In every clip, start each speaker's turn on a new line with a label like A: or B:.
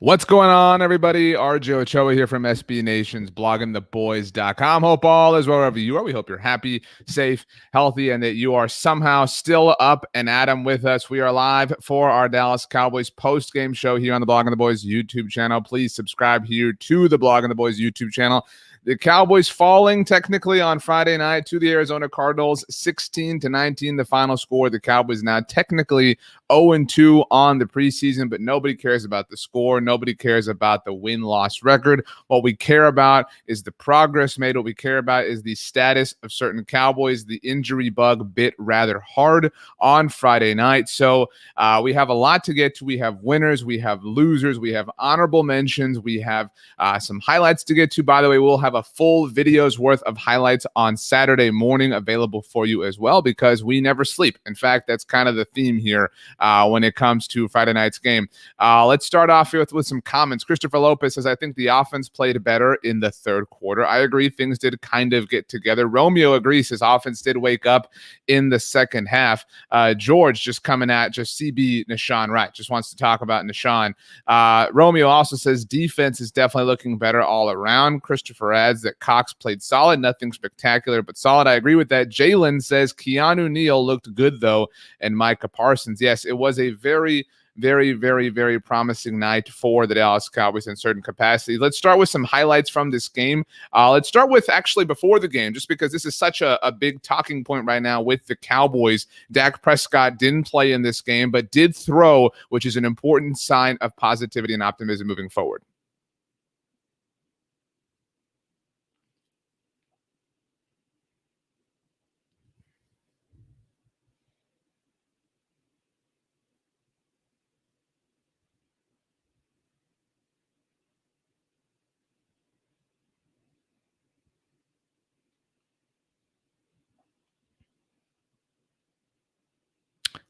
A: What's going on, everybody? RJ Ochoa here from SB Nation's bloggingtheboys.com. Hope all is well wherever you are. We hope you're happy, safe, healthy, and that you are somehow still up and at 'em with us. We are live for our Dallas Cowboys post-game show here on the Blogging the Boys YouTube channel. Please subscribe here to the Blogging the Boys YouTube channel. The Cowboys falling technically on Friday night to the Arizona Cardinals, 16-19, the final score. The Cowboys now technically 0-2 on the preseason, but nobody cares about the score. Nobody cares about the win-loss record. What we care about is the progress made. What we care about is the status of certain Cowboys. The injury bug bit rather hard on Friday night. So we have a lot to get to. We have winners. We have losers. We have honorable mentions. We have some highlights to get to. By the way, we'll have a full video's worth of highlights on Saturday morning available for you as well, because we never sleep. In fact, that's kind of the theme here when it comes to Friday night's game. Let's start off here with some comments. Christopher Lopez says, I think the offense played better in the third quarter. I agree. Things did kind of get together. Romeo agrees. His offense did wake up in the second half. George just coming at just CB Nishan right. Just wants to talk about Nishan. Romeo also says defense is definitely looking better all around. Christopher adds that Cox played solid. Nothing spectacular, but solid. I agree with that. Jalen says Keanu Neal looked good, though, and Micah Parsons. Yes, it was a very promising night for the Dallas Cowboys in certain capacity. Let's start with some highlights from this game. Let's start with actually before the game, just because this is such a big talking point right now with the Cowboys. Dak Prescott didn't play in this game, but did throw, which is an important sign of positivity and optimism moving forward.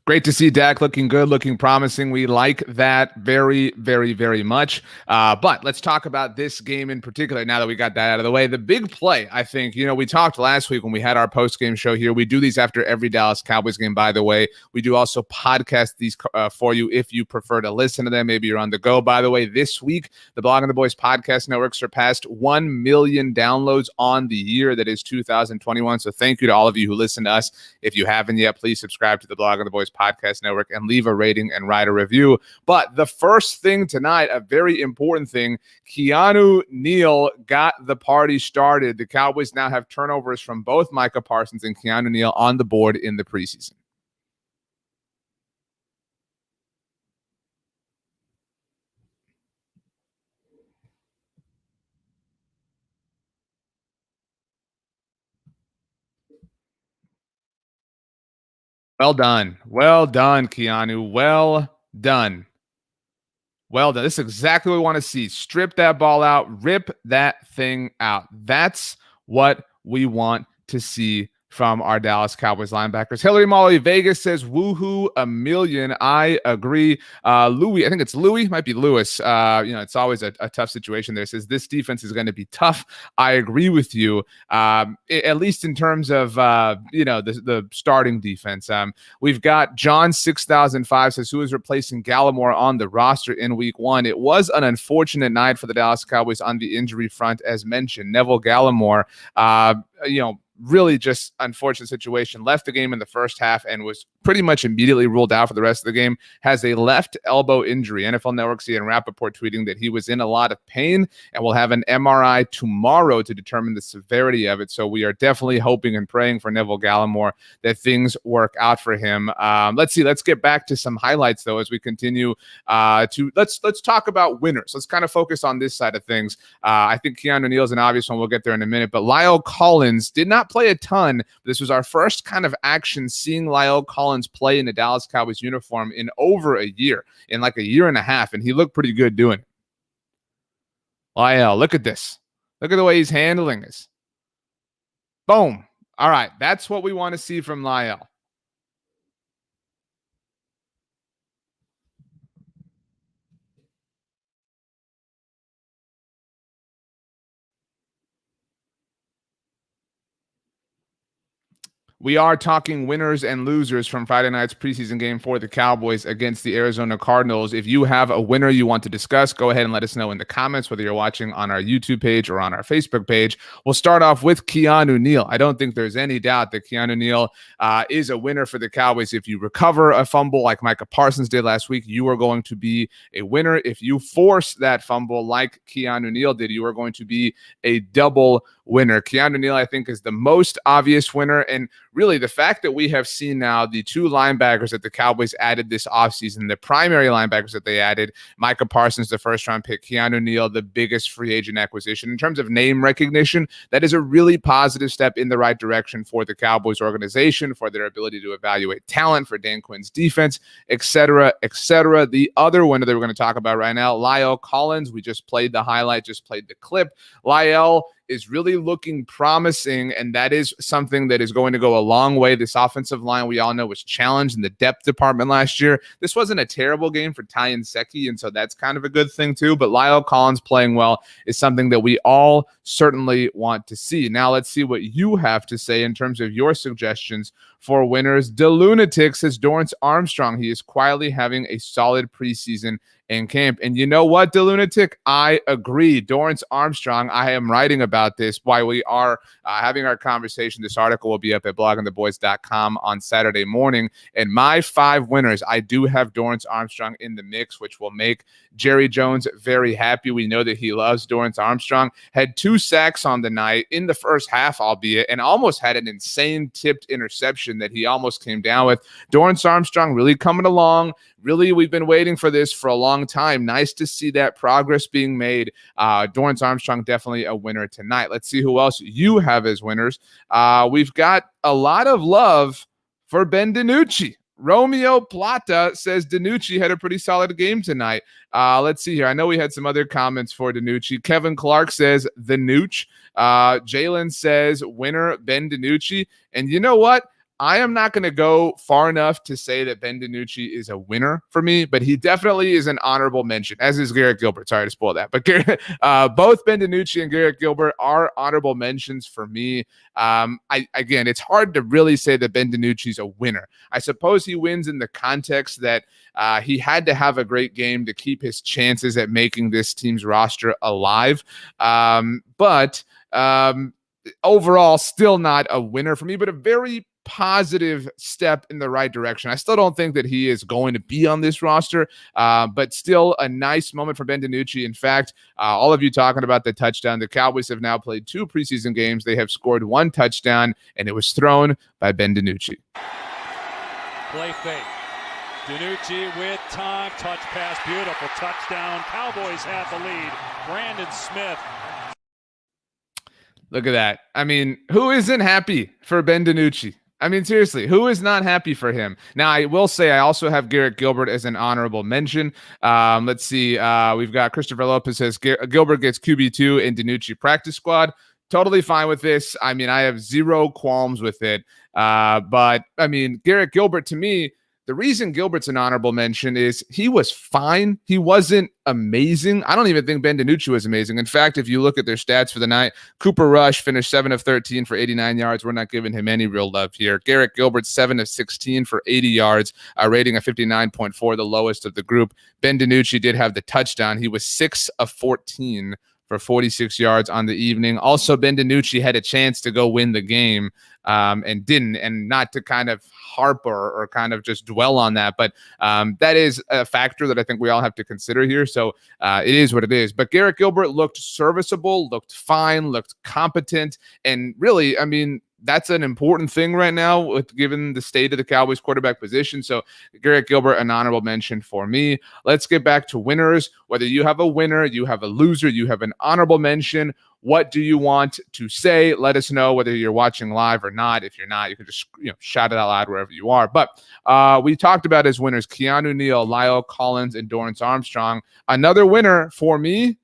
A: Great to see Dak looking good, looking promising. We like that very much. But let's talk about this game in particular now that we got that out of the way. The big play, I think, we talked last week when we had our post-game show here. We do these after every Dallas Cowboys game, by the way. We do also podcast these for you if you prefer to listen to them. Maybe you're on the go. By the way, this week, the Blogging the Boys podcast network surpassed 1 million downloads on the year that is 2021. So thank you to all of you who listen to us. If you haven't yet, please subscribe to the Blogging the Boys podcast network and leave a rating and write a review. But the first thing tonight, a very important thing, Keanu Neal got the party started. The Cowboys now have turnovers from both Micah Parsons and Keanu Neal on the board in the preseason. Well done. Well done, Keanu. Well done. Well done. This is exactly what we want to see. Strip that ball out. Rip that thing out. That's what we want to see from our Dallas Cowboys linebackers. Hillary Molly Vegas says, woohoo, a million. I agree. Louis, I think it's Louis, might be Lewis. It's always a tough situation there. Says this defense is going to be tough. I agree with you, at least in terms of, the starting defense. We've got John 6005 says, who is replacing Gallimore on the roster in week one? It was an unfortunate night for the Dallas Cowboys on the injury front, as mentioned. Neville Gallimore, really just unfortunate situation. Left the game in the first half and was pretty much immediately ruled out for the rest of the game. Has a left elbow injury. NFL Network and Rappaport tweeting that he was in a lot of pain and will have an MRI tomorrow to determine the severity of it. So we are definitely hoping and praying for Neville Gallimore that things work out for him. Let's see. Let's get back to some highlights though as we continue let's talk about winners. Let's kind of focus on this side of things. I think Keanu Neal is an obvious one. We'll get there in a minute. But Lyle Collins did not play a ton. This was our first kind of action seeing Lyle Collins play in the Dallas Cowboys uniform in over a year, in like a year and a half, and he looked pretty good doing it. Lyle, look at this. Look at the way he's handling this. Boom. All right, that's what we want to see from Lyle. We are talking winners and losers from Friday night's preseason game for the Cowboys against the Arizona Cardinals. If you have a winner you want to discuss, go ahead and let us know in the comments, whether you're watching on our YouTube page or on our Facebook page. We'll start off with Keanu Neal. I don't think there's any doubt that Keanu Neal is a winner for the Cowboys. If you recover a fumble like Micah Parsons did last week, you are going to be a winner. If you force that fumble like Keanu Neal did, you are going to be a double winner. Keanu Neal, I think, is the most obvious winner. And really, the fact that we have seen now the two linebackers that the Cowboys added this offseason, the primary linebackers that they added, Micah Parsons, the first-round pick, Keanu Neal, the biggest free agent acquisition. In terms of name recognition, that is a really positive step in the right direction for the Cowboys organization, for their ability to evaluate talent, for Dan Quinn's defense, et cetera, et cetera. The other winner that we're going to talk about right now, La'el Collins. We just played the highlight, just played the clip. La'el is really looking promising, and that is something that is going to go a long way. This offensive line, we all know, was challenged in the depth department last year. This wasn't a terrible game for Ty and Secchi, and so that's kind of a good thing too. But La'el Collins playing well is something that we all certainly want to see. Now let's see what you have to say in terms of your suggestions for winners. DeLunatic says Dorance Armstrong. He is quietly having a solid preseason in camp. And you know what, DeLunatic? I agree. Dorance Armstrong, I am writing about this while we are having our conversation. This article will be up at bloggingtheboys.com on Saturday morning. And my 5 winners, I do have Dorance Armstrong in the mix, which will make Jerry Jones very happy. We know that he loves Dorance Armstrong. Had 2 sacks on the night in the first half, albeit, and almost had an insane tipped interception that he almost came down with. Dorance Armstrong really coming along. Really, we've been waiting for this for a long time. Nice to see that progress being made. Dorance Armstrong, definitely a winner tonight. Let's see who else you have as winners. We've got a lot of love for Ben DiNucci. Romeo Plata says DiNucci had a pretty solid game tonight. Let's see here. I know we had some other comments for DiNucci. Kevin Clark says the Nooch. Jalen says winner Ben DiNucci. And you know what? I am not going to go far enough to say that Ben DiNucci is a winner for me, but he definitely is an honorable mention, as is Garrett Gilbert. Sorry to spoil that. But both Ben DiNucci and Garrett Gilbert are honorable mentions for me. Again, it's hard to really say that Ben DiNucci's a winner. I suppose he wins in the context that he had to have a great game to keep his chances at making this team's roster alive. But overall, still not a winner for me, but a very positive step in the right direction. I still don't think that he is going to be on this roster, but still a nice moment for Ben DiNucci. In fact, all of you talking about the touchdown, the Cowboys have now played 2 preseason games. They have scored 1 touchdown, and it was thrown by Ben DiNucci.
B: Play fake. DiNucci with time. Touch pass. Beautiful touchdown. Cowboys have the lead. Brandon Smith.
A: Look at that. I mean, who isn't happy for Ben DiNucci? I mean, seriously, who is not happy for him? Now, I will say I also have Garrett Gilbert as an honorable mention. Let's see. We've got Christopher Lopez says Gilbert gets QB2 in DiNucci practice squad. Totally fine with this. I mean, I have 0 qualms with it. But, I mean, Garrett Gilbert, to me, the reason Gilbert's an honorable mention is he was fine. He wasn't amazing. I don't even think Ben DiNucci was amazing. In fact, if you look at their stats for the night, Cooper Rush finished 7 of 13 for 89 yards. We're not giving him any real love here. Garrett Gilbert, 7 of 16 for 80 yards, rating of 59.4, the lowest of the group. Ben DiNucci did have the touchdown. He was 6 of 14 for 46 yards on the evening. Also, Ben DiNucci had a chance to go win the game and didn't, and not to kind of harp or kind of just dwell on that. But that is a factor that I think we all have to consider here. So it is what it is. But Garrett Gilbert looked serviceable, looked fine, looked competent. And really, I mean, that's an important thing right now with given the state of the Cowboys quarterback position. So Garrett Gilbert, an honorable mention for me. Let's get back to winners. Whether you have a winner, you have a loser, you have an honorable mention, what do you want to say? Let us know whether you're watching live or not. If you're not, you can just shout it out loud wherever you are. But we talked about as winners Keanu Neal, La'el Collins, and Dorance Armstrong. Another winner for me,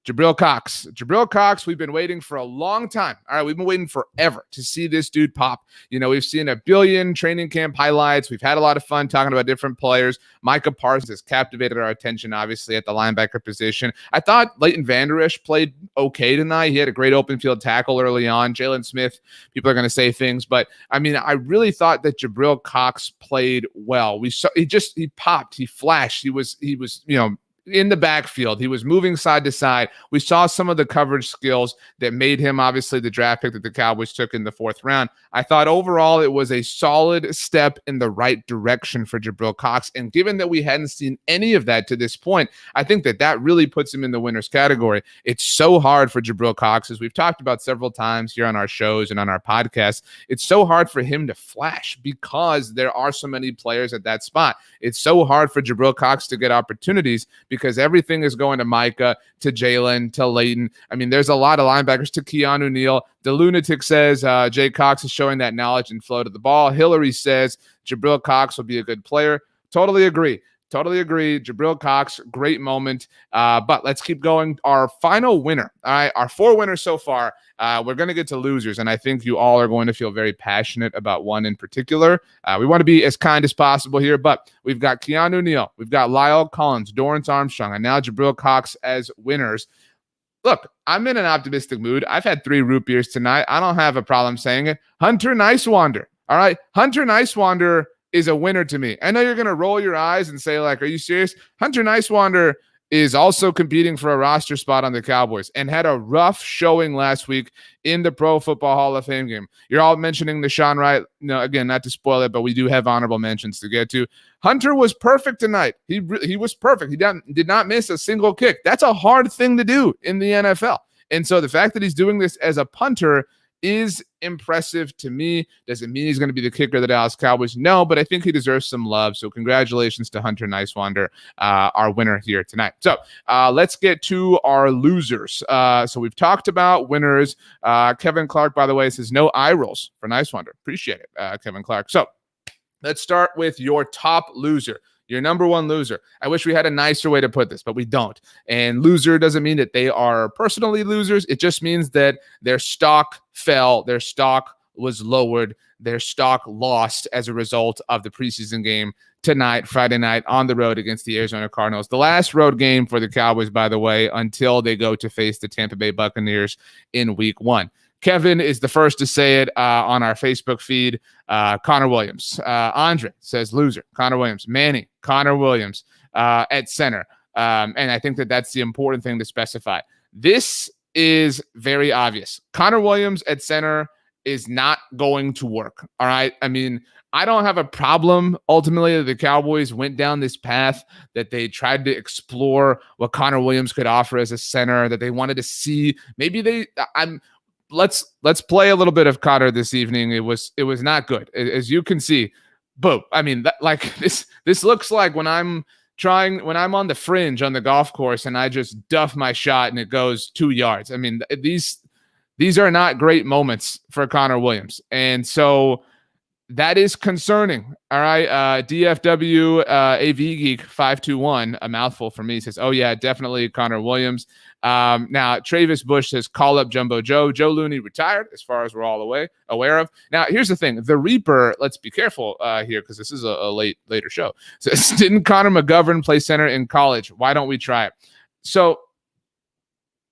A: Jabril Cox. Jabril Cox, we've been waiting for a long time. All right, we've been waiting forever to see this dude pop. We've seen a billion training camp highlights. We've had a lot of fun talking about different players. Micah Parsons has captivated our attention, obviously, at the linebacker position. I thought Leighton Vander Esch played okay tonight. He had a great open field tackle early on. Jalen Smith, people are going to say things, but I really thought that Jabril Cox played well. He popped, he flashed, he was, in the backfield. He was moving side to side. We saw some of the coverage skills that made him obviously the draft pick that the Cowboys took in the 4th round. I thought overall it was a solid step in the right direction for Jabril Cox. And given that we hadn't seen any of that to this point, I think that really puts him in the winners category. It's so hard for Jabril Cox, as we've talked about several times here on our shows and on our podcasts. It's so hard for him to flash because there are so many players at that spot. It's so hard for Jabril Cox to get opportunities because everything is going to Micah, to Jalen, to Leighton. There's a lot of linebackers, to Keanu, Neal. The Lunatic says Jay Cox is showing that knowledge and flow to the ball. Hillary says Jabril Cox will be a good player. Totally agree. Jabril Cox, great moment. But let's keep going. Our final winner. All right, our 4 winners so far. We're going to get to losers, and I think you all are going to feel very passionate about one in particular. We want to be as kind as possible here, but we've got Keanu Neal, we've got Lyle Collins, Dorrance Armstrong, and now Jabril Cox as winners. Look, I'm in an optimistic mood. I've had 3 root beers tonight. I don't have a problem saying it. Hunter Niswander. All right, Hunter Niswander is a winner to me. I know you're going to roll your eyes and say, like, are you serious? Hunter Niswander is also competing for a roster spot on the Cowboys and had a rough showing last week in the Pro Football Hall of Fame game. You're all mentioning Deshaun Wright. No, again, not to spoil it, but we do have honorable mentions to get to. Hunter was perfect tonight. He was perfect. He did not miss a single kick. That's a hard thing to do in the NFL. And so the fact that he's doing this as a punter is impressive to me. Doesn't mean he's going to be the kicker of the Dallas Cowboys. No, but I think he deserves some love. So congratulations to Hunter Niswander, our winner here tonight. So let's get to our losers. So we've talked about winners. Kevin Clark, by the way, says no eye rolls for Niswander. Appreciate it, Kevin Clark. So let's start with your top loser. Your number 1 loser. I wish we had a nicer way to put this, but we don't. And loser doesn't mean that they are personally losers. It just means that their stock fell, their stock was lowered, their stock lost as a result of the preseason game tonight, Friday night, on the road against the Arizona Cardinals. The last road game for the Cowboys, by the way, until they go to face the Tampa Bay Buccaneers in week 1. Kevin is the first to say it on our Facebook feed. Connor Williams. Andre says loser. Connor Williams. Manny. Connor Williams at center. And I think that's the important thing to specify. This is very obvious. Connor Williams at center is not going to work. All right. I don't have a problem ultimately that the Cowboys went down this path, that they tried to explore what Connor Williams could offer as a center, that they wanted to see. Maybe let's play a little bit of Connor this evening. It was not good, as you can see. Boom. This looks like when I'm on the fringe on the golf course and I just duff my shot and it goes 2 yards. These are not great moments for Connor Williams, and so that is concerning. All right. DFW AV Geek 521, a mouthful for me, says, oh yeah, definitely Connor Williams. Now Travis Bush says, call up Jumbo Joe. Joe Looney retired, as far as we're all aware of. Now, here's the thing. The Reaper, let's be careful here, because this is a later show. So, didn't Connor McGovern play center in college? Why don't we try it? So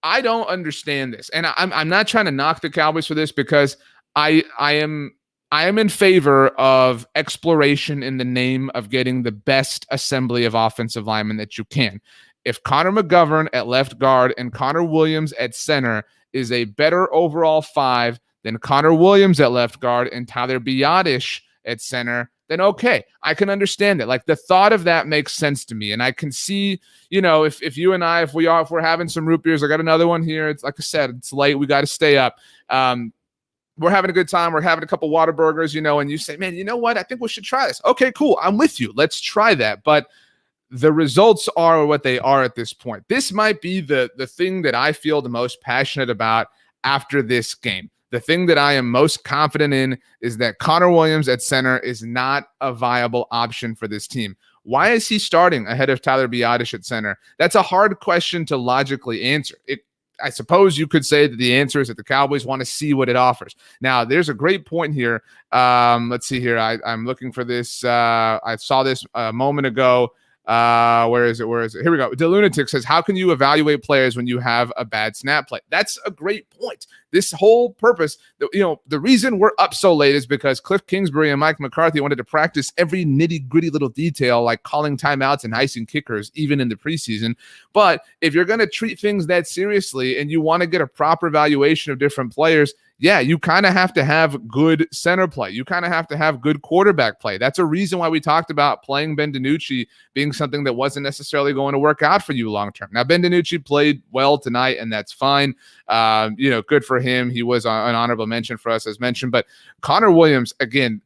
A: I don't understand this. And I'm not trying to knock the Cowboys for this, because I am in favor of exploration in the name of getting the best assembly of offensive linemen that you can. If Connor McGovern at left guard and Connor Williams at center is a better overall 5 than Connor Williams at left guard and Tyler Biadasz at center, then okay, I can understand it. Like, the thought of that makes sense to me. And I can see, if you and I, if we're having some root beers, I got another one here. It's like I said, it's late. We got to stay up. We're having a good time. We're having a couple Whataburgers, and you say, man, you know what? I think we should try this. Okay, cool. I'm with you. Let's try that. But the results are what they are at this point. This might be the thing that I feel the most passionate about after this game. The thing that I am most confident in is that Connor Williams at center is not a viable option for this team. Why is he starting ahead of Tyler Biadasz at center? That's a hard question to logically answer. I suppose you could say that the answer is that the Cowboys want to see what it offers. Now, there's a great point here. Let's see here. I'm looking for this. I saw this a moment ago. Where is it? Here we go. The Lunatic says, how can you evaluate players when you have a bad snap play? That's a great point. This whole purpose, the reason we're up so late is because Cliff Kingsbury and Mike McCarthy wanted to practice every nitty-gritty little detail, like calling timeouts and icing kickers, even in the preseason. But if you're going to treat things that seriously and you want to get a proper evaluation of different players, yeah, you kind of have to have good center play. You kind of have to have good quarterback play. That's a reason why we talked about playing Ben DiNucci being something that wasn't necessarily going to work out for you long term. Now, Ben DiNucci played well tonight, and that's fine. Good for him. He was an honorable mention for us, as mentioned. But Connor Williams, again,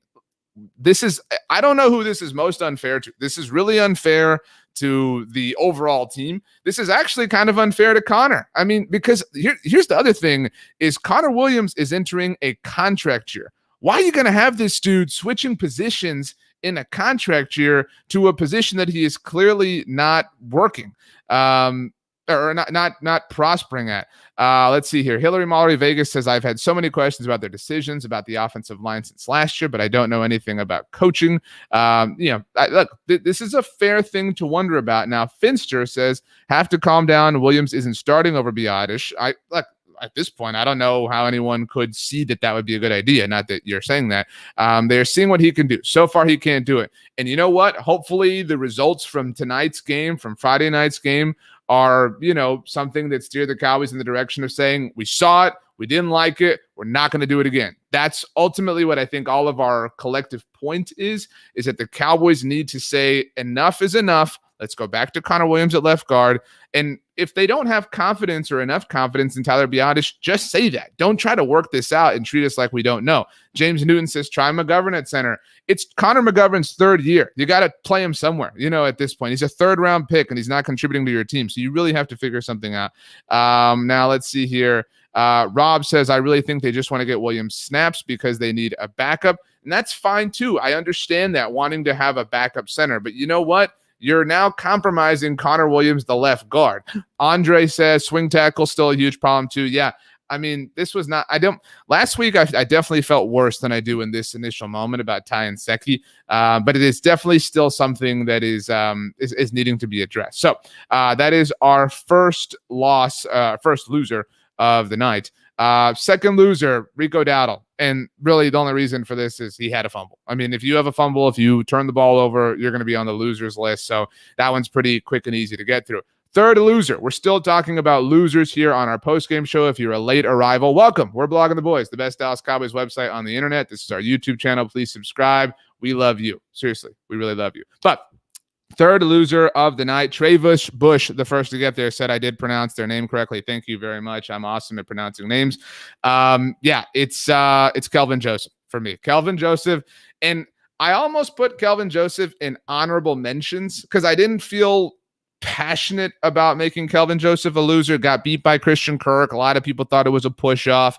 A: I don't know who this is most unfair to. This is really unfair to the overall team. This is actually kind of unfair to Connor. I mean, because here's the other thing is Connor Williams is entering a contract year. Why are you going to have this dude switching positions in a contract year to a position that he is clearly not working? Or not prospering at. Let's see here. Hillary Mallory Vegas says, I've had so many questions about their decisions about the offensive line since last year, but I don't know anything about coaching. This is a fair thing to wonder about. Now, Finster says, have to calm down. Williams isn't starting over Biadasz. At this point, I don't know how anyone could see that would be a good idea. Not that you're saying that. They're seeing what he can do. So far, he can't do it. And you know what? Hopefully the results from tonight's game, from Friday night's game, are, something that steer the Cowboys in the direction of saying, we saw it, we didn't like it, we're not going to do it again. That's ultimately what I think all of our collective point is that the Cowboys need to say enough is enough. Let's go back to Connor Williams at left guard. And if they don't have confidence or enough confidence in Tyler Biadasz, just say that. Don't try to work this out and treat us like we don't know. James Newton says, try McGovern at center. It's Connor McGovern's third year. You got to play him somewhere, at this point. He's a third-round pick, and he's not contributing to your team. So you really have to figure something out. Now, let's see here. Rob says, I really think they just want to get Williams snaps because they need a backup. And that's fine, too. I understand that, wanting to have a backup center. But you know what? You're now compromising Connor Williams, the left guard. Andre says swing tackle still a huge problem too. Yeah. I mean, this was not, last week I definitely felt worse than I do in this initial moment about Ty and Seki. But it is definitely still something that is needing to be addressed. So that is our first loser of the night. Second loser, Rico Dowdle. And really the only reason for this is he had a fumble. I mean, if you have a fumble, if you turn the ball over, you're going to be on the losers list. So that one's pretty quick and easy to get through. Third loser. We're still talking about losers here on our postgame show. If you're a late arrival, welcome. We're Blogging the Boys, the best Dallas Cowboys website on the internet. This is our YouTube channel. Please subscribe. We love you. Seriously, we really love you. But third loser of the night, Travis Bush, the first to get there, said I did pronounce their name correctly. Thank you very much. I'm awesome at pronouncing names. It's Kelvin Joseph for me. Kelvin Joseph. And I almost put Kelvin Joseph in honorable mentions because I didn't feel passionate about making Kelvin Joseph a loser. Got beat by Christian Kirk. A lot of people thought it was a push off.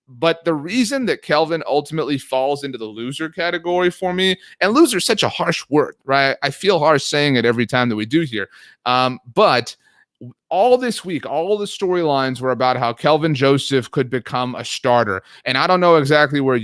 A: But the reason that Kelvin ultimately falls into the loser category for me, and loser is such a harsh word, right? I feel harsh saying it every time that we do here. But all this week, all the storylines were about how Kelvin Joseph could become a starter. And I don't know exactly whether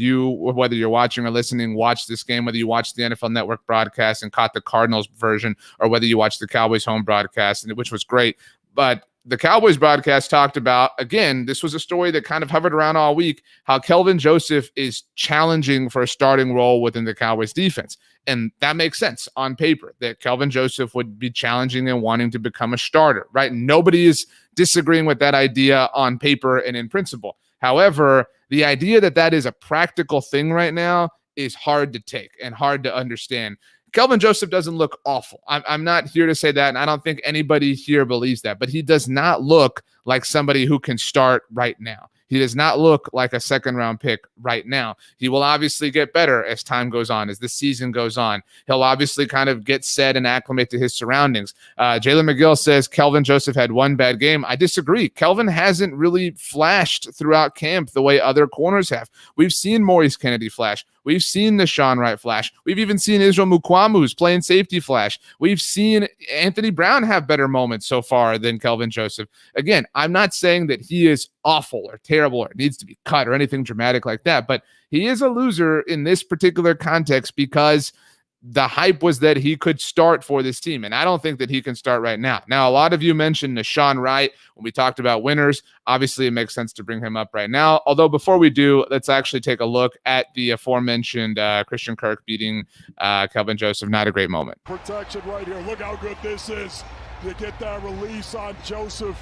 A: you're watching or listening, watch this game, whether you watched the NFL Network broadcast and caught the Cardinals version, or whether you watched the Cowboys home broadcast, which was great. But the Cowboys broadcast talked about, again, this was a story that kind of hovered around all week, how Kelvin Joseph is challenging for a starting role within the Cowboys defense. And that makes sense on paper, that Kelvin Joseph would be challenging and wanting to become a starter, right? Nobody is disagreeing with that idea on paper and in principle. However, the idea that is a practical thing right now is hard to take and hard to understand. Kelvin Joseph doesn't look awful. I'm not here to say that, and I don't think anybody here believes that, but he does not look like somebody who can start right now. He does not look like a second-round pick right now. He will obviously get better as time goes on, as the season goes on. He'll obviously kind of get set and acclimate to his surroundings. Jalen McGill says Kelvin Joseph had one bad game. I disagree. Kelvin hasn't really flashed throughout camp the way other corners have. We've seen Maurice Kennedy flash. We've seen the Sean Wright flash. We've even seen Israel Mukuamu, who's playing safety flash. We've seen Anthony Brown have better moments so far than Kelvin Joseph. Again, I'm not saying that he is awful or terrible or needs to be cut or anything dramatic like that, but he is a loser in this particular context because the hype was that he could start for this team, and I don't think that he can start right now. Now, a lot of you mentioned Nishawn Wright when we talked about winners. Obviously, it makes sense to bring him up right now. Although before we do, let's actually take a look at the aforementioned Christian Kirk beating Kelvin Joseph. Not a great moment.
C: Protection right here. Look how good this is. You get that release on Joseph.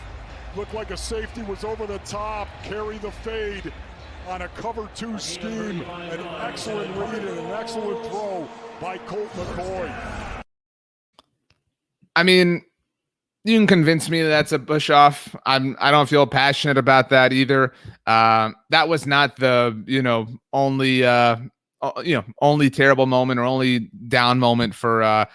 C: Looked like a safety was over the top. Carry the fade on a cover two scheme. An excellent read and an excellent throw by Colt McCoy.
A: I mean, you can convince me that's a push off. I don't feel passionate about that either. That was not the only terrible moment or only down moment for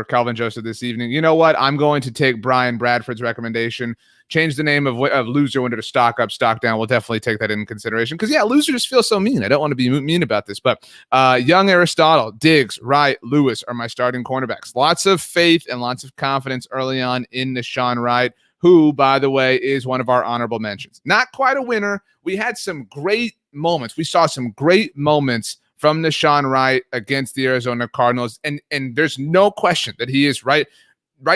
A: Kelvin Joseph this evening. You know what? I'm going to take Brian Bradford's recommendation. Change the name of loser winner to stock up, stock down. We'll definitely take that into consideration because, yeah, losers feel so mean. I don't want to be mean about this, but young Aristotle, Diggs, Wright, Lewis are my starting cornerbacks. Lots of faith and lots of confidence early on in Nishawn Wright, who, by the way, is one of our honorable mentions. Not quite a winner. We had some great moments. We saw some great moments from Nishawn Wright against the Arizona Cardinals, and there's no question that he is right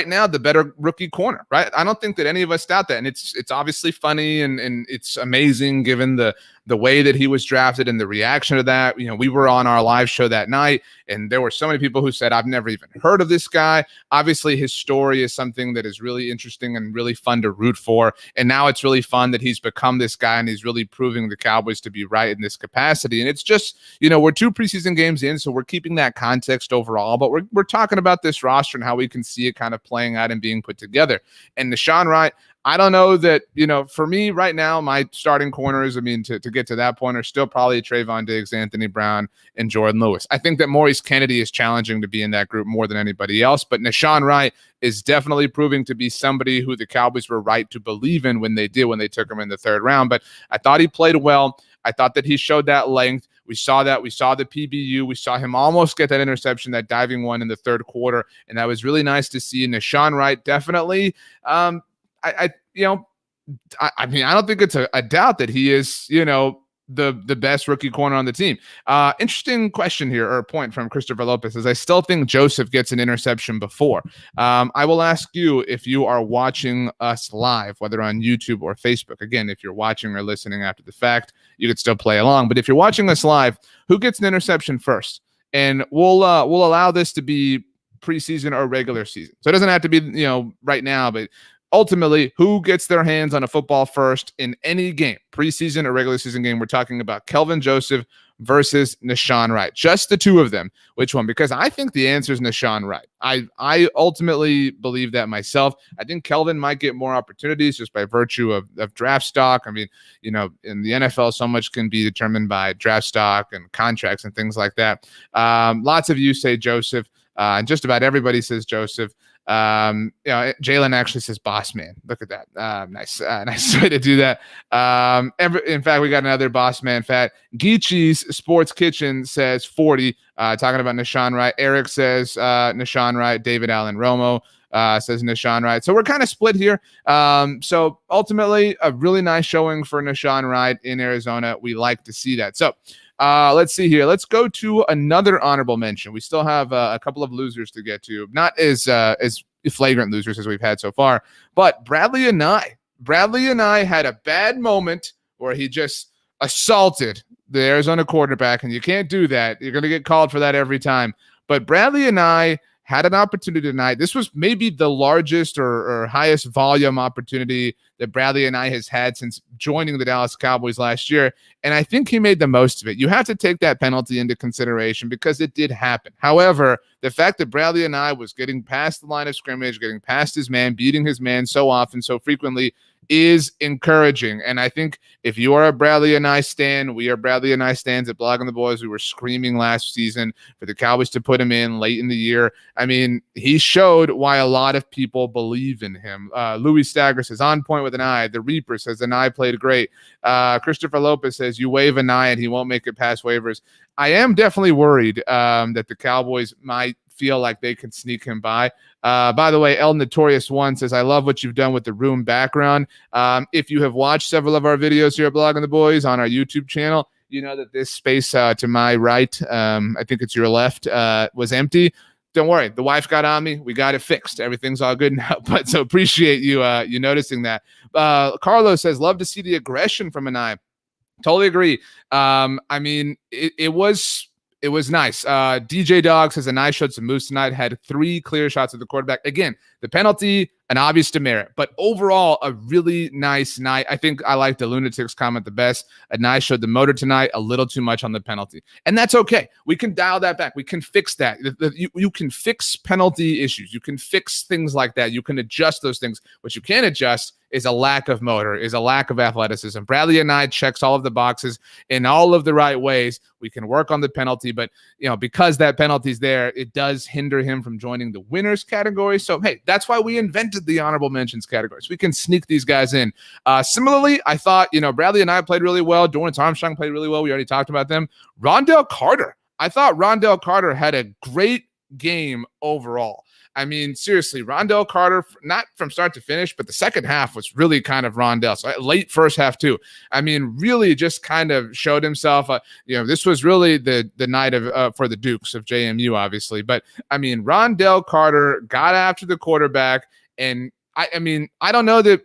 A: now the better rookie corner, right? I don't think that any of us doubt that. And it's obviously funny and it's amazing given the way that he was drafted and the reaction to that. You know, we were on our live show that night and there were so many people who said, I've never even heard of this guy. Obviously his story is something that is really interesting and really fun to root for. And now it's really fun that he's become this guy and he's really proving the Cowboys to be right in this capacity. And it's just, we're 2 preseason games in, so we're keeping that context overall, but we're talking about this roster and how we can see it kind of playing out and being put together. And Nishawn Wright, I don't know that, for me right now, my starting corners, to get to that point, are still probably Trayvon Diggs, Anthony Brown, and Jordan Lewis. I think that Maurice Kennedy is challenging to be in that group more than anybody else, but Nishawn Wright is definitely proving to be somebody who the Cowboys were right to believe in when they took him in the 3rd round. But I thought he played well. I thought that he showed that length. We saw that. We saw the PBU. We saw him almost get that interception, that diving one in the 3rd quarter, and that was really nice to see. Nishawn Wright definitely. I don't think it's a doubt that he is, the best rookie corner on the team. Interesting question here, or point from Christopher Lopez, is I still think Joseph gets an interception before. I will ask you if you are watching us live, whether on YouTube or Facebook. Again, if you're watching or listening after the fact, you could still play along. But if you're watching us live, who gets an interception first? And we'll allow this to be preseason or regular season. So it doesn't have to be, right now, but ultimately, who gets their hands on a football first in any game, preseason or regular season game? We're talking about Kelvin Joseph versus Nishawn Wright. Just the 2 of them. Which one? Because I think the answer is Nishawn Wright. I ultimately believe that myself. I think Kelvin might get more opportunities just by virtue of draft stock. In the NFL, so much can be determined by draft stock and contracts and things like that. Lots of you say Joseph, and just about everybody says Joseph. Jalen actually says boss man. Look at that. Nice way to do that. In fact, we got another boss man fat. Geechee's Sports Kitchen says 40, talking about Nishawn Wright. Eric says Nishawn Wright. David Allen Romo says Nishawn Wright. So we're kind of split here. So ultimately, a really nice showing for Nishawn Wright in Arizona. We like to see that. So let's see here. Let's go to another honorable mention. We still have a couple of losers to get to. Not as flagrant losers as we've had so far, but Bradley and I had a bad moment where he just assaulted the Arizona quarterback, and you can't do that. You're going to get called for that every time. But Bradley and I had an opportunity tonight. This was maybe the largest or highest volume opportunity that Bradley and I has had since joining the Dallas Cowboys last year, and I think he made the most of it. You have to take that penalty into consideration because it did happen. However, the fact that Bradley and I was getting past the line of scrimmage, getting past his man, beating his man so often, so frequently, is encouraging. And I think if you are a Bradley and I stan, we are Bradley and I stans at Blogging the Boys. We were screaming last season for the Cowboys to put him in late in the year. I mean, he showed why a lot of people believe in him. Louis Stagger says, on point with an eye. The Reaper says, an eye played great. Christopher Lopez says, you wave an eye and he won't make it past waivers. I am definitely worried that the Cowboys might feel like they can sneak him by. By the way, El Notorious One says, I love what you've done with the room background. If you have watched several of our videos here at Blogging the Boys on our YouTube channel, you know that this space to my right, I think it's your left, was empty. Don't worry, the wife got on me. We got it fixed. Everything's all good now. But so appreciate you you noticing that. Carlos says, love to see the aggression from an eye. Totally agree. I mean, it was nice. DJ Dog says, Anai showed some moves tonight, had 3 clear shots at the quarterback. Again, the penalty, an obvious demerit, but overall, a really nice night. I think I like the Lunatics comment the best. Anai showed the motor tonight, a little too much on the penalty. And that's okay. We can dial that back. We can fix that. You can fix penalty issues. You can fix things like that. You can adjust those things. What you can adjust is a lack of motor, is a lack of athleticism. Bradley and I checks all of the boxes in all of the right ways. We can work on the penalty, but because that penalty's there, it does hinder him from joining the winners category. So, hey, that's why we invented the honorable mentions categories. We can sneak these guys in. Similarly, I thought, Bradley and I played really well. Dorrance Armstrong played really well. We already talked about them. Rondell Carter. I thought Rondell Carter had a great game overall. I mean, seriously, Rondell Carter, not from start to finish, but the second half was really kind of Rondell. So late first half too. I mean, really just kind of showed himself. This was really the night of for the Dukes of JMU, obviously. But I mean, Rondell Carter got after the quarterback, and I mean, I don't know that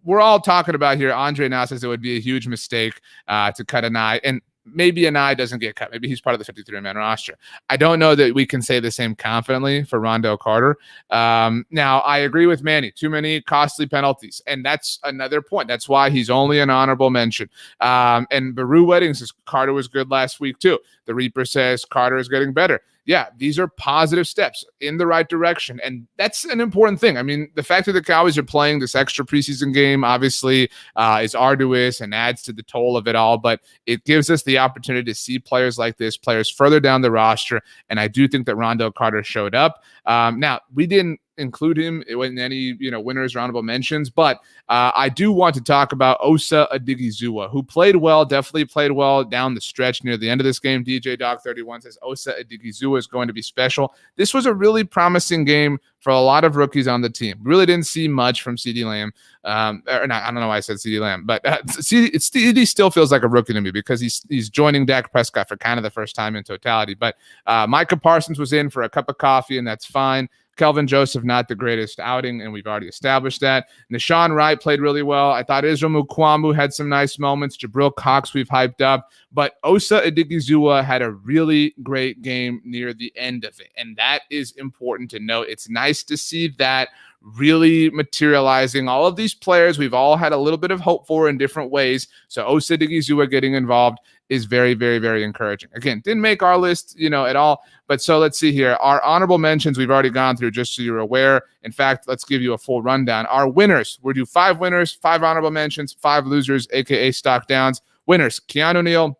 A: we're all talking about here. Andre now says it would be a huge mistake to cut an eye, and maybe an eye doesn't get cut. Maybe he's part of the 53-man roster. I don't know that we can say the same confidently for Rondell Carter. Now, I agree with Manny. Too many costly penalties. And that's another point. That's why he's only an honorable mention. And Baru Wedding says Carter was good last week too. The Reaper says Carter is getting better. Yeah, these are positive steps in the right direction. And that's an important thing. I mean, the fact that the Cowboys are playing this extra preseason game obviously is arduous and adds to the toll of it all, but it gives us the opportunity to see players like this, players further down the roster. And I do think that Rondell Carter showed up. Now, we didn't include him in any winners or honorable mentions, but I do want to talk about Osa Odighizuwa, who played well, definitely played well down the stretch near the end of this game. DJ Dog 31 says Osa Odighizuwa is going to be special. This was a really promising game for a lot of rookies on the team. Really didn't see much from CeeDee Lamb. Or not, I don't know why I said CeeDee Lamb, but CeeDee still feels like a rookie to me because he's joining Dak Prescott for kind of the first time in totality. But Micah Parsons was in for a cup of coffee, and that's fine. Kelvin Joseph, not the greatest outing, and we've already established that. Nishan Wright played really well. I thought Israel Mukwamu had some nice moments. Jabril Cox we've hyped up. But Osa Odighizuwa had a really great game near the end of it, and that is important to note. It's nice to see that really materializing. All of these players we've all had a little bit of hope for in different ways. So Osa Odighizuwa getting involved is very, very, very encouraging. Again, didn't make our list, at all. But so let's see here. Our honorable mentions we've already gone through, just so you're aware. In fact, let's give you a full rundown. Our winners, we'll do 5 winners, 5 honorable mentions, 5 losers, aka stock downs. Winners, Keanu Neal,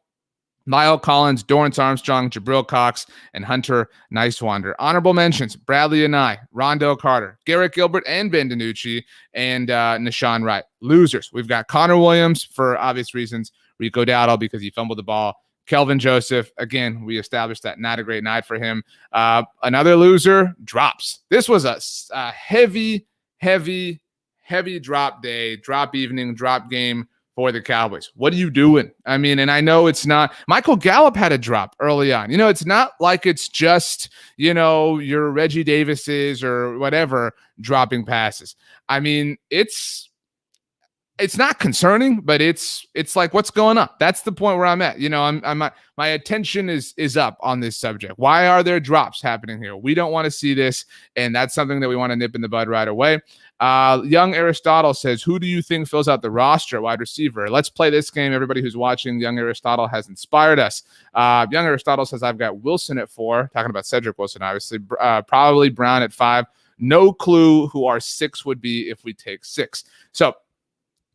A: Niall Collins, Dorrance Armstrong, Jabril Cox, and Hunter Niswander. Honorable mentions, Bradley and I, Rondell Carter, Garrett Gilbert, and Ben DiNucci, and Nishan Wright. Losers, we've got Connor Williams for obvious reasons, Rico Dowdle because he fumbled the ball, Kelvin Joseph, again, we established that not a great night for him. Another loser, drops. This was a heavy drop day, drop evening, drop game for the Cowboys. What are you doing? I mean, and I know it's not – Michael Gallup had a drop early on. It's not like it's just, your Reggie Davises or whatever dropping passes. I mean, it's not concerning, but it's like, what's going on? That's the point where I'm at. My attention is up on this subject. Why are there drops happening here? We don't want to see this, and that's something that we want to nip in the bud right away. Young Aristotle says, who do you think fills out the roster at wide receiver? Let's play this game. Everybody who's watching, Young Aristotle has inspired us. Young Aristotle says, I've got Wilson at 4, talking about Cedric Wilson, obviously, probably Brown at 5. No clue who our 6 would be if we take 6. So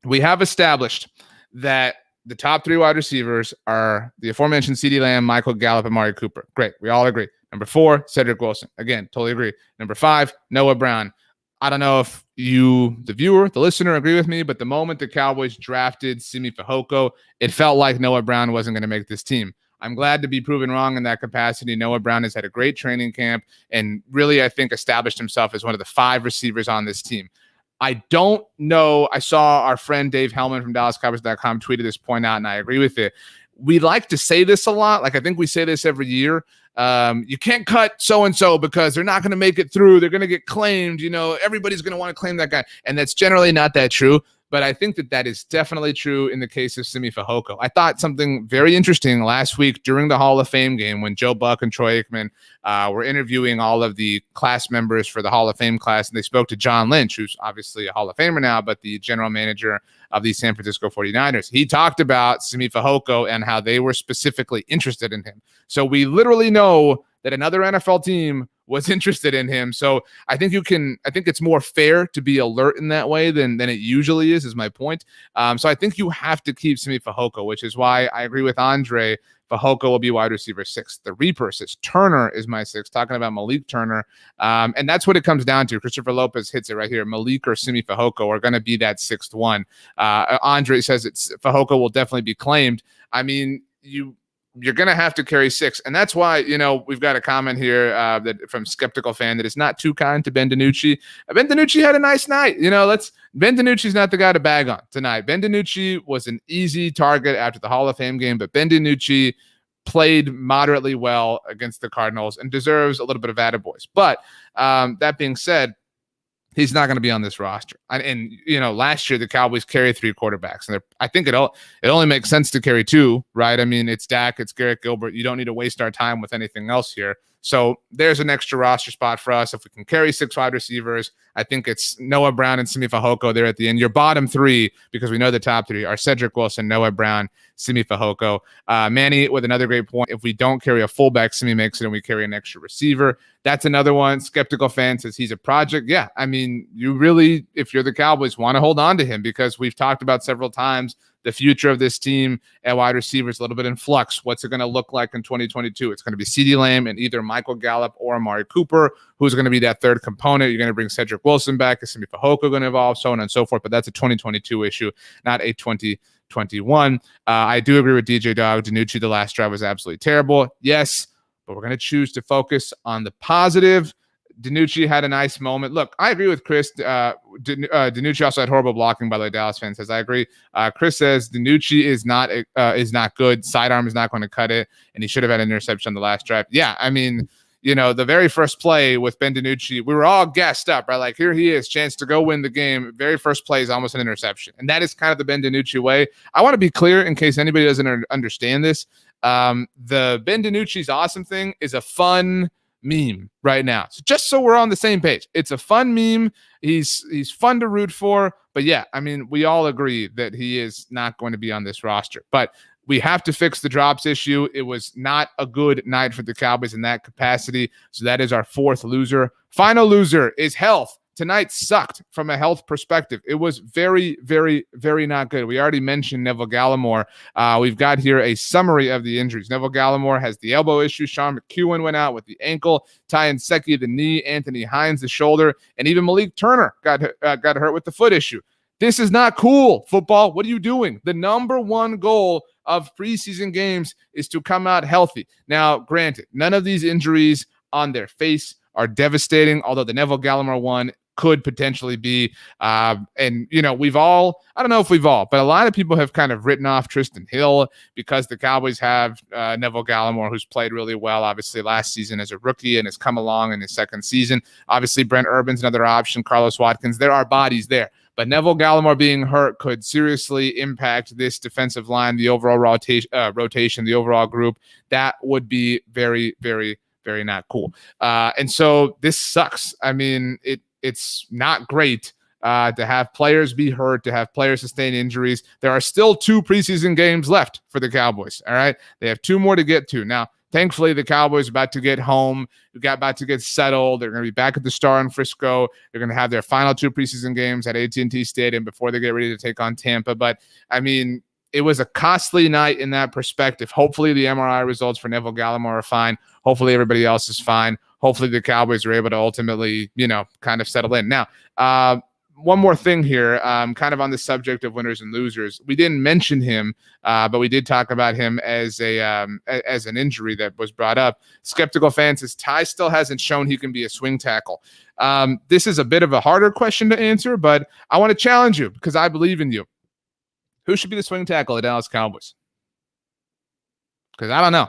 A: we have established that the top 3 wide receivers are the aforementioned CeeDee Lamb, Michael Gallup, and Amari Cooper. Great. We all agree. Number 4, Cedric Wilson. Again, totally agree. Number 5, Noah Brown. I don't know if you, the viewer, the listener, agree with me, but the moment the Cowboys drafted Simi Fehoko, it felt like Noah Brown wasn't going to make this team. I'm glad to be proven wrong in that capacity. Noah Brown has had a great training camp and really, I think, established himself as one of the 5 receivers on this team. I don't know. I saw our friend Dave Hellman from DallasCowboys.com tweeted this point out, and I agree with it. We like to say this a lot. Like, I think we say this every year. You can't cut so-and-so because they're not going to make it through. They're going to get claimed. Everybody's going to want to claim that guy. And that's generally not that true. But I think that is definitely true in the case of Simi Fehoko. I thought something very interesting last week during the Hall of Fame game when Joe Buck and Troy Aikman were interviewing all of the class members for the Hall of Fame class, and they spoke to John Lynch, who's obviously a Hall of Famer now, but the general manager of the San Francisco 49ers. He talked about Simi Fehoko and how they were specifically interested in him. So we literally know that another NFL team was interested in him. So I think it's more fair to be alert in that way than it usually is my point. So I think you have to keep Simi Fehoko, which is why I agree with Andre. Fehoko will be wide receiver 6. The Reaper says Turner is my 6, talking about Malik Turner. And that's what it comes down to. Christopher Lopez hits it right here. Malik or Simi Fehoko are going to be that 6th one. Andre says Fehoko will definitely be claimed. I mean, you're going to have to carry 6. And that's why, we've got a comment here that from Skeptical Fan that is not too kind to Ben DiNucci. Ben DiNucci had a nice night. Ben DiNucci's not the guy to bag on tonight. Ben DiNucci was an easy target after the Hall of Fame game, but Ben DiNucci played moderately well against the Cardinals and deserves a little bit of attaboys. But that being said, he's not going to be on this roster. And last year the Cowboys carry 3 quarterbacks, and I think it only makes sense to carry 2, right? I mean, it's Dak, it's Garrett, Gilbert. You don't need to waste our time with anything else here. So there's an extra roster spot for us. If we can carry 6 wide receivers, I think it's Noah Brown and Simi Fehoko there at the end. Your bottom 3, because we know the top 3 are Cedric Wilson, Noah Brown, Simi Fehoko. Manny with another great point. If we don't carry a fullback, Simi makes it and we carry an extra receiver. That's another one. Skeptical Fan says he's a project. Yeah, I mean, you really, if you're the Cowboys, want to hold on to him because we've talked about several times the future of this team at wide receivers a little bit in flux. What's it going to look like in 2022? It's going to be CeeDee Lamb and either Michael Gallup or Amari Cooper, who's going to be that 3rd component. You're going to bring Cedric Wilson back. Is Simi Fehoko going to evolve, so on and so forth. But that's a 2022 issue, not a 2021. I do agree with DJ Dog. DiNucci, the last drive was absolutely terrible. Yes, but we're going to choose to focus on the positive. DiNucci had a nice moment. Look, I agree with Chris. DiNucci also had horrible blocking, by the way. Dallas fan says I agree. Chris says DiNucci is not good. Sidearm is not going to cut it, and he should have had an interception on the last drive. Yeah, I mean, the very first play with Ben DiNucci, we were all gassed up, right? Like, here he is, chance to go win the game. Very first play is almost an interception, and that is kind of the Ben DiNucci way. I want to be clear in case anybody doesn't understand this. The Ben DiNucci's awesome thing is a fun meme right now. So just so we're on the same page, it's a fun meme. He's fun to root for, but yeah, I mean, we all agree that he is not going to be on this roster, but we have to fix the drops issue. It was not a good night for the Cowboys in that capacity. So that is our 4th loser. Final loser is health. Tonight sucked from a health perspective. It was very, very, very not good. We already mentioned Neville Gallimore. We've got here a summary of the injuries. Neville Gallimore has the elbow issue. Sean McEwen went out with the ankle. Ty Nsekhe, the knee. Anthony Hines, the shoulder. And even Malik Turner got hurt with the foot issue. This is not cool, football. What are you doing? The number 1 goal of preseason games is to come out healthy. Now, granted, none of these injuries on their face are devastating, although the Neville Gallimore one could potentially be. And, we've all, I don't know if we've all, but a lot of people have kind of written off Tristan Hill because the Cowboys have Neville Gallimore, who's played really well, obviously, last season as a rookie and has come along in his 2nd season. Obviously, Brent Urban's another option, Carlos Watkins. There are bodies there. But Neville Gallimore being hurt could seriously impact this defensive line, the overall rotation, the overall group. That would be very, very, very not cool. And so this sucks. I mean, it's not great to have players be hurt, to have players sustain injuries. There are still 2 preseason games left for the Cowboys, all right? They have 2 more to get to. Now, thankfully, the Cowboys are about to get home. We got about to get settled. They're going to be back at the Star in Frisco. They're going to have their final 2 preseason games at AT&T Stadium before they get ready to take on Tampa. But, I mean, it was a costly night in that perspective. Hopefully the MRI results for Neville Gallimore are fine. Hopefully everybody else is fine. Hopefully the Cowboys are able to ultimately, kind of settle in. Now, one more thing here, kind of on the subject of winners and losers. We didn't mention him, but we did talk about him as an injury that was brought up. Skeptical fan says Ty still hasn't shown he can be a swing tackle. This is a bit of a harder question to answer, but I want to challenge you because I believe in you. Who should be the swing tackle of the Dallas Cowboys? Because I don't know.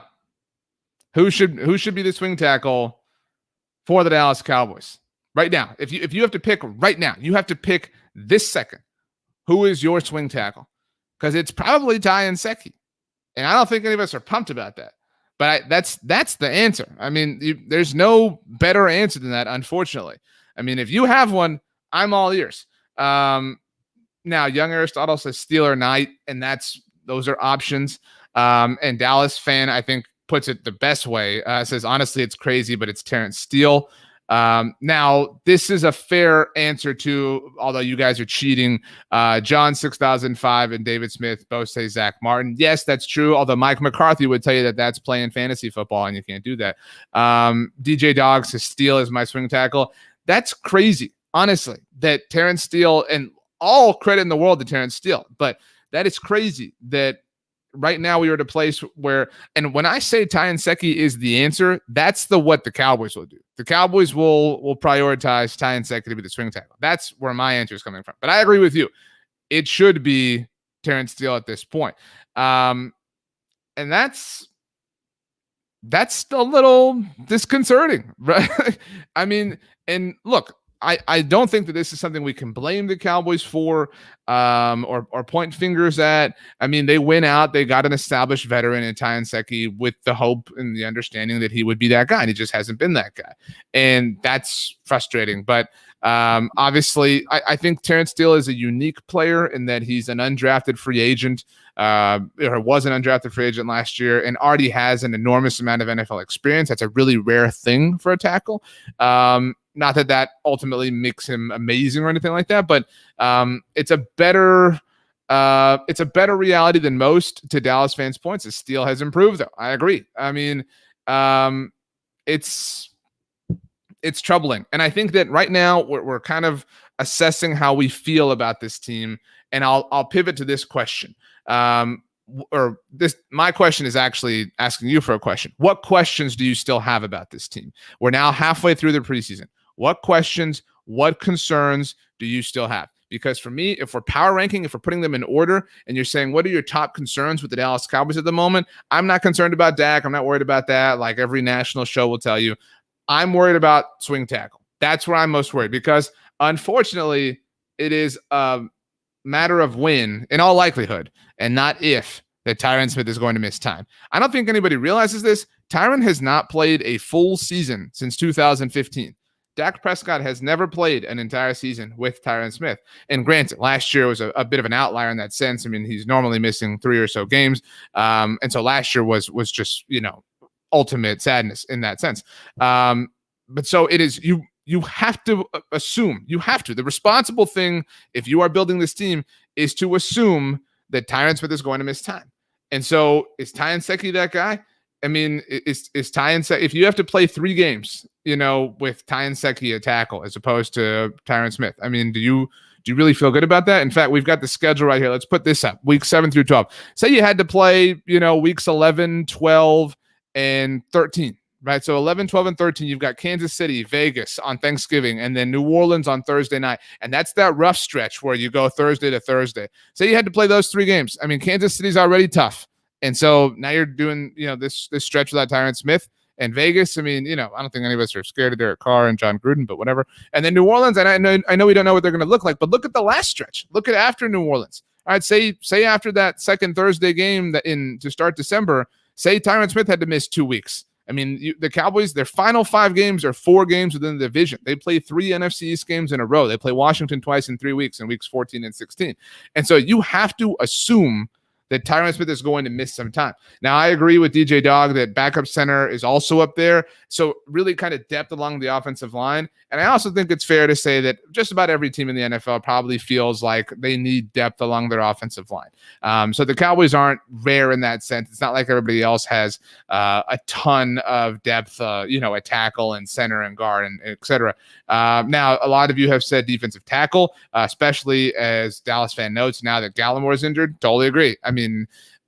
A: Who should be the swing tackle for the Dallas Cowboys? Right now, if you have to pick right now, you have to pick this second. Who is your swing tackle? Because it's probably Ty Nsekhe, and I don't think any of us are pumped about that. But that's the answer. I mean, there's no better answer than that, unfortunately. I mean, if you have one, I'm all ears. Now, Young Aristotle says Steeler Knight, and those are options. And Dallas fan, I think, puts it the best way. Says honestly, it's crazy, but it's Terrence Steele. Now, this is a fair answer to, although you guys are cheating, John 6005 and David Smith both say Zach Martin. Yes, that's true, although Mike McCarthy would tell you that that's playing fantasy football, and you can't do that. DJ Dog says Steele is my swing tackle. That's crazy, honestly, that Terrence Steele, and all credit in the world to Terrence Steele, but that is crazy that right now we are at a place where, and when I say Ty Nsekhe is the answer, that's what the Cowboys will do. The Cowboys will prioritize Ty Nsekhe to be the swing tackle. That's where my answer is coming from. But I agree with you. It should be Terrence Steele at this point. And that's a little disconcerting, right? I mean, and look, I don't think that this is something we can blame the Cowboys for or point fingers at. I mean, they went out, they got an established veteran in Ty Nsekhe with the hope and the understanding that he would be that guy, and he just hasn't been that guy. And that's frustrating. But obviously, I think Terrence Steele is a unique player in that he's an undrafted free agent, or was an undrafted free agent last year, and already has an enormous amount of NFL experience. That's a really rare thing for a tackle. Not that ultimately makes him amazing or anything like that, but it's a better reality than most, to Dallas fans' points, as Steele has improved, though. I agree. I mean, it's troubling. And I think that right now we're kind of assessing how we feel about this team. And I'll pivot to this question. My question is actually asking you for a question. What questions do you still have about this team? We're now halfway through the preseason. What questions, what concerns do you still have? Because for me, if we're power ranking, if we're putting them in order, and you're saying, what are your top concerns with the Dallas Cowboys at the moment? I'm not concerned about Dak. I'm not worried about that. Like every national show will tell you, I'm worried about swing tackle. That's where I'm most worried, because unfortunately, it is a matter of when, in all likelihood, and not if, that Tyron Smith is going to miss time. I don't think anybody realizes this. Tyron has not played a full season since 2015. Dak Prescott has never played an entire season with Tyron Smith. And granted, last year was a bit of an outlier in that sense. I mean, he's normally missing 3 or so games. And so last year was just, ultimate sadness in that sense. But so it is, you have to assume, the responsible thing, if you are building this team, is to assume that Tyron Smith is going to miss time. And so is Ty Nsekhe that guy? I mean, is Ty Nsekhe, if you have to play 3 games, with Ty Nsekhe a tackle as opposed to Tyron Smith, I mean, do you really feel good about that? In fact, we've got the schedule right here. Let's put this up. Week 7 through 12. Say you had to play, weeks 11, 12, and 13, right? So 11, 12, and 13, you've got Kansas City, Vegas on Thanksgiving, and then New Orleans on Thursday night. And that's that rough stretch where you go Thursday to Thursday. Say you had to play those 3 games. I mean, Kansas City's already tough. And so now you're doing, this stretch without Tyron Smith. And Vegas, I mean, I don't think any of us are scared of Derek Carr and John Gruden, but whatever. And then New Orleans, and I know we don't know what they're going to look like, but look at the last stretch. Look at after New Orleans. All right, say after that second Thursday game to start December, say Tyron Smith had to miss 2 weeks. I mean, the Cowboys, their final 5 games are 4 games within the division. They play 3 NFC East games in a row. They play Washington twice in 3 weeks, in weeks 14 and 16. And so you have to assume that Tyron Smith is going to miss some time. Now, I agree with DJ Dog that backup center is also up there. So really kind of depth along the offensive line. And I also think it's fair to say that just about every team in the NFL probably feels like they need depth along their offensive line. So the Cowboys aren't rare in that sense. It's not like everybody else has a ton of depth, a tackle and center and guard and et cetera. Now, a lot of you have said defensive tackle, especially as Dallas fan notes now that Gallimore is injured. Totally agree. I mean,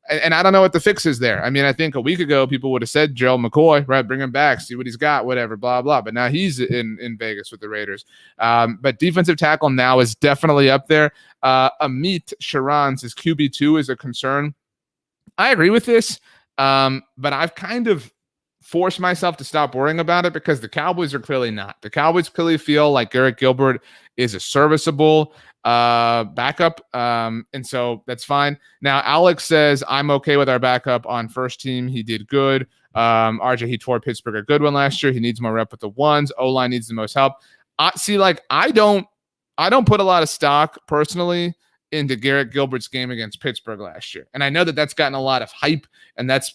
A: and I don't know what the fix is there. I mean, I think a week ago, people would have said Gerald McCoy, right? Bring him back, see what he's got, whatever, blah, blah. But now he's in Vegas with the Raiders. But defensive tackle now is definitely up there. Amit Sharan says QB2 is a concern. I agree with this, but I've kind of forced myself to stop worrying about it because the Cowboys are clearly not. The Cowboys clearly feel like Garrett Gilbert is a serviceable backup, and so that's fine. Now, Alex says, I'm okay with our backup on first team. He did good. RJ, he tore Pittsburgh a good one last year. He needs more rep with the ones. O-line needs the most help. I don't put a lot of stock personally into Garrett Gilbert's game against Pittsburgh last year. And I know that that's gotten a lot of hype, and that's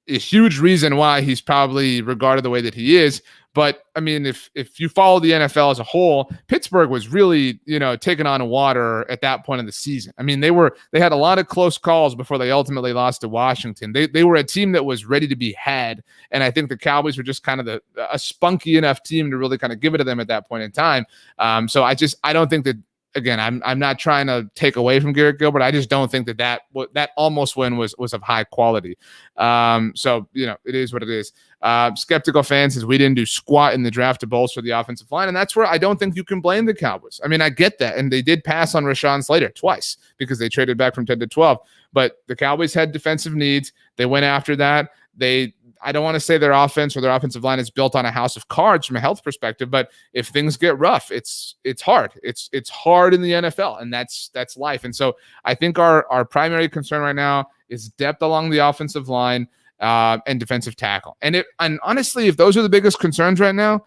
A: a huge reason why he's probably regarded the way that he is. But I mean, if you follow the NFL as a whole, Pittsburgh was really, taking on water at that point in the season. I mean, they had a lot of close calls before they ultimately lost to Washington. They were a team that was ready to be had. And I think the Cowboys were just kind of a spunky enough team to really kind of give it to them at that point in time. So I don't think that, again, I'm not trying to take away from Garrett Gilbert. I just don't think that almost win was of high quality. So, it is what it is. Skeptical fan says we didn't do squat in the draft to bolster the offensive line. And that's where I don't think you can blame the Cowboys. I mean, I get that. And they did pass on Rashawn Slater twice because they traded back from 10 to 12. But the Cowboys had defensive needs. They went after that. I don't want to say their offense or their offensive line is built on a house of cards from a health perspective, but if things get rough, it's hard. It's hard in the NFL, and that's life. And so I think our primary concern right now is depth along the offensive line and defensive tackle. And honestly, if those are the biggest concerns right now,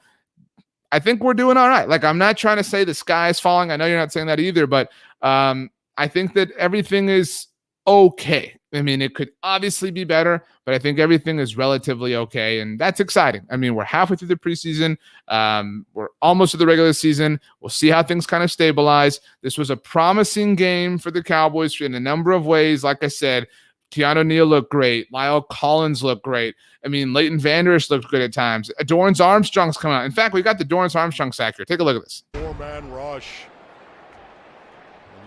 A: I think we're doing all right. Like, I'm not trying to say the sky is falling. I know you're not saying that either, but I think that everything is okay. I mean, it could obviously be better, but I think everything is relatively okay, and that's exciting. I mean, we're halfway through the preseason. We're almost to the regular season. We'll see how things kind of stabilize. This was a promising game for the Cowboys in a number of ways. Like I said, Keanu Neal looked great. Lyle Collins looked great. I mean, Leighton Vander Esch looked good at times. Dorrance Armstrong's coming out. In fact, we got the Dorrance Armstrong sack here. Take a look at this.
C: Four-man rush.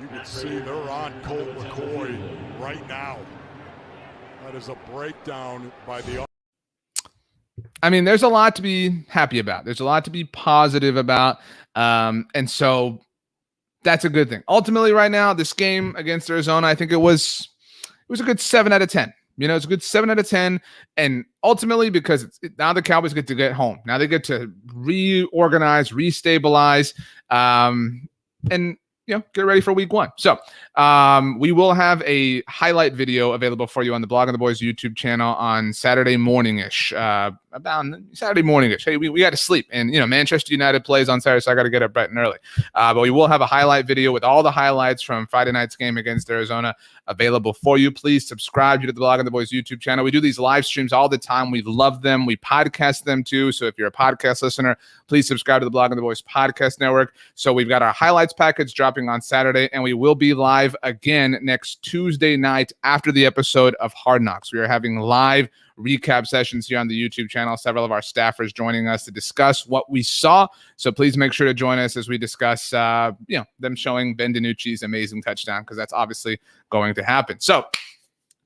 C: You can see they're on Colt McCoy right now. That is a breakdown by the...
A: I mean, there's a lot to be happy about. There's a lot to be positive about. And so that's a good thing. Ultimately, right now, this game against Arizona, I think it was a good 7 out of 10. It's a good 7 out of 10. And ultimately, because now the Cowboys get to get home. Now they get to reorganize, restabilize, and get ready for week 1. So we will have a highlight video available for you on the Blog of the Boys YouTube channel on Saturday morning-ish. About Saturday morning-ish. Hey, we got to sleep. And, Manchester United plays on Saturday, so I got to get up bright and early. But we will have a highlight video with all the highlights from Friday night's game against Arizona available for you. Please subscribe to the Blog of the Boys YouTube channel. We do these live streams all the time. We love them. We podcast them too. So if you're a podcast listener, please subscribe to the Blog of the Boys podcast network. So we've got our highlights package dropping on Saturday, and we will be live again next Tuesday night after the episode of Hard Knocks. We are having live recap sessions here on the YouTube channel. Several of our staffers joining us to discuss what we saw. So please make sure to join us as we discuss, them showing Ben DiNucci's amazing touchdown, because that's obviously going to happen. So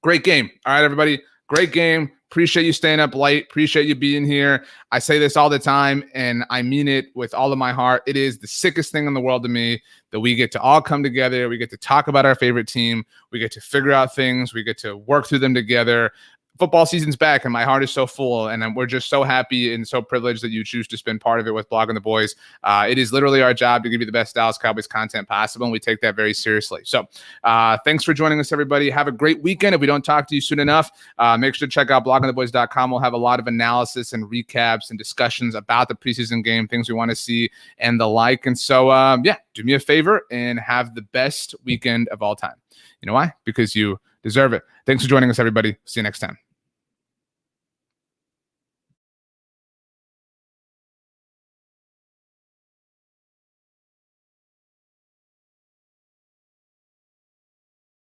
A: great game. All right, everybody. Great game. Appreciate you staying up late. Appreciate you being here. I say this all the time, and I mean it with all of my heart. It is the sickest thing in the world to me that we get to all come together. We get to talk about our favorite team. We get to figure out things. We get to work through them together. Football season's back, and my heart is so full, and we're just so happy and so privileged that you choose to spend part of it with Blogging the Boys. It is literally our job to give you the best Dallas Cowboys content possible, and we take that very seriously. So thanks for joining us, everybody. Have a great weekend. If we don't talk to you soon enough, make sure to check out bloggingtheboys.com. We'll have a lot of analysis and recaps and discussions about the preseason game, things we want to see, and the like. And so, do me a favor and have the best weekend of all time. You know why? Because you deserve it. Thanks for joining us, everybody. See you next time.